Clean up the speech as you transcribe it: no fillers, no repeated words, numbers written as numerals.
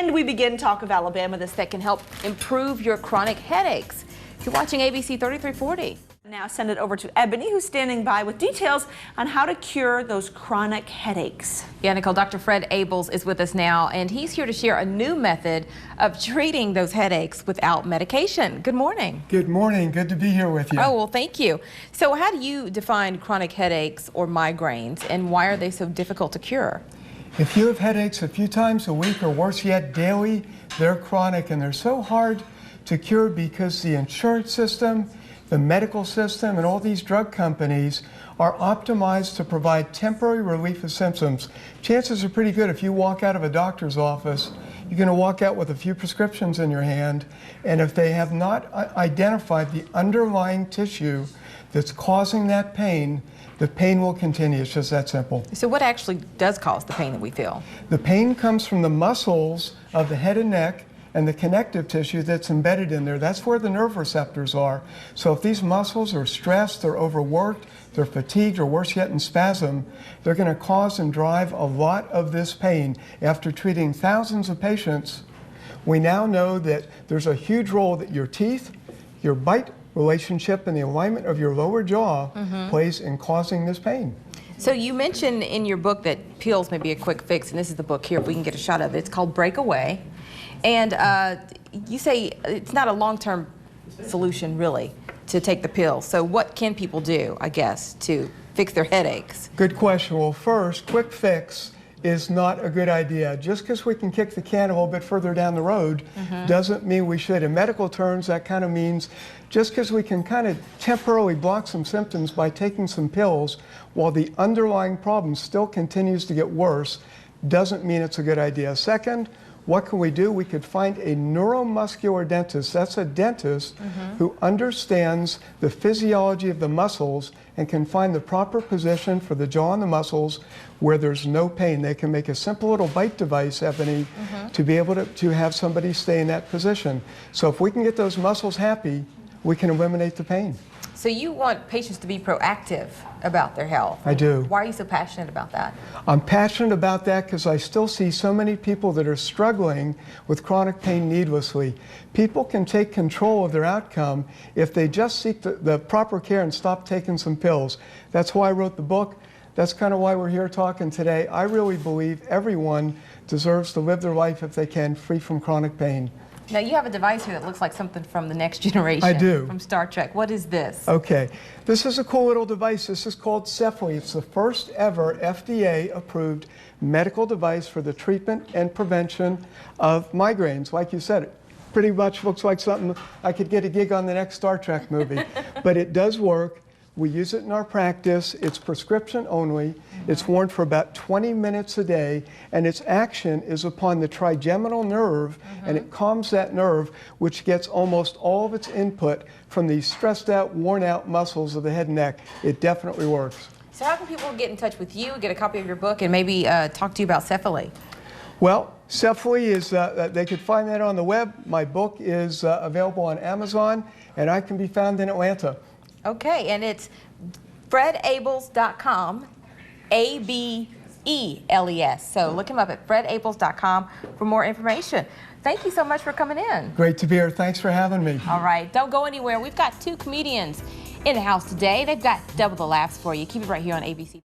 And we begin Talk of Alabama, this that can help improve your chronic headaches. You're watching ABC 3340. Now send it over to Ebony, who's standing by with details on how to cure those chronic headaches. Yeah, Nicole, Dr. Fred Abeles is with us now, and he's here to share a new method of treating those headaches without medication. Good morning. Good morning. Good to be here with you. Oh, well, thank you. So how do you define chronic headaches or migraines, and why are they so difficult to cure? If you have headaches a few times a week, or worse yet, daily, they're chronic, and they're so hard to cure because the insurance system, the medical system, and all these drug companies are optimized to provide temporary relief of symptoms. Chances are pretty good if you walk out of a doctor's office, you're going to walk out with a few prescriptions in your hand, and if they have not identified the underlying tissue that's causing that pain, the pain will continue. It's just that simple. So what actually does cause the pain that we feel? The pain comes from the muscles of the head and neck and the connective tissue that's embedded in there. That's where the nerve receptors are. So if these muscles are stressed, they're overworked, they're fatigued, or worse yet in spasm, they're going to cause and drive a lot of this pain. After treating thousands of patients, we now know that there's a huge role that your teeth, your bite relationship, and the alignment of your lower jaw plays in causing this pain. So you mentioned in your book that pills may be a quick fix, and this is the book here, if we can get a shot of it. It's called Breakaway. And you say it's not a long-term solution, really, to take the pill. So what can people do, I guess, to fix their headaches? Good question. Well, first, quick fix is not a good idea. Just because we can kick the can a little bit further down the road doesn't mean we should. In medical terms, that kind of means just because we can kind of temporarily block some symptoms by taking some pills while the underlying problem still continues to get worse doesn't mean it's a good idea. Second, what can we do? We could find a neuromuscular dentist. That's a dentist who understands the physiology of the muscles and can find the proper position for the jaw and the muscles where there's no pain. They can make a simple little bite device, Ebony, to be able to have somebody stay in that position. So if we can get those muscles happy, we can eliminate the pain. So you want patients to be proactive about their health. I do. Why are you so passionate about that? I'm passionate about that because I still see so many people that are struggling with chronic pain needlessly. People can take control of their outcome if they just seek the proper care and stop taking some pills. That's why I wrote the book. That's kind of why we're here talking today. I really believe everyone deserves to live their life, if they can, free from chronic pain. Now, you have a device here that looks like something from the Next Generation. I do. From Star Trek. What is this? Okay. This is a cool little device. This is called Cephally. It's the first ever FDA-approved medical device for the treatment and prevention of migraines. Like you said, it pretty much looks like something I could get a gig on the next Star Trek movie. But it does work. We use it in our practice. It's prescription only. It's worn for about 20 minutes a day, and its action is upon the trigeminal nerve, and it calms that nerve, which gets almost all of its input from these stressed out, worn out muscles of the head and neck. It definitely works. So how can people get in touch with you, get a copy of your book, and maybe talk to you about Cephally? Well, Cephally is, they could find that on the web. My book is available on Amazon, and I can be found in Atlanta. Okay, and it's fredabeles.com, A-B-E-L-E-S. So look him up at fredabeles.com for more information. Thank you so much for coming in. Great to be here. Thanks for having me. All right, don't go anywhere. We've got two comedians in the house today. They've got double the laughs for you. Keep it right here on ABC.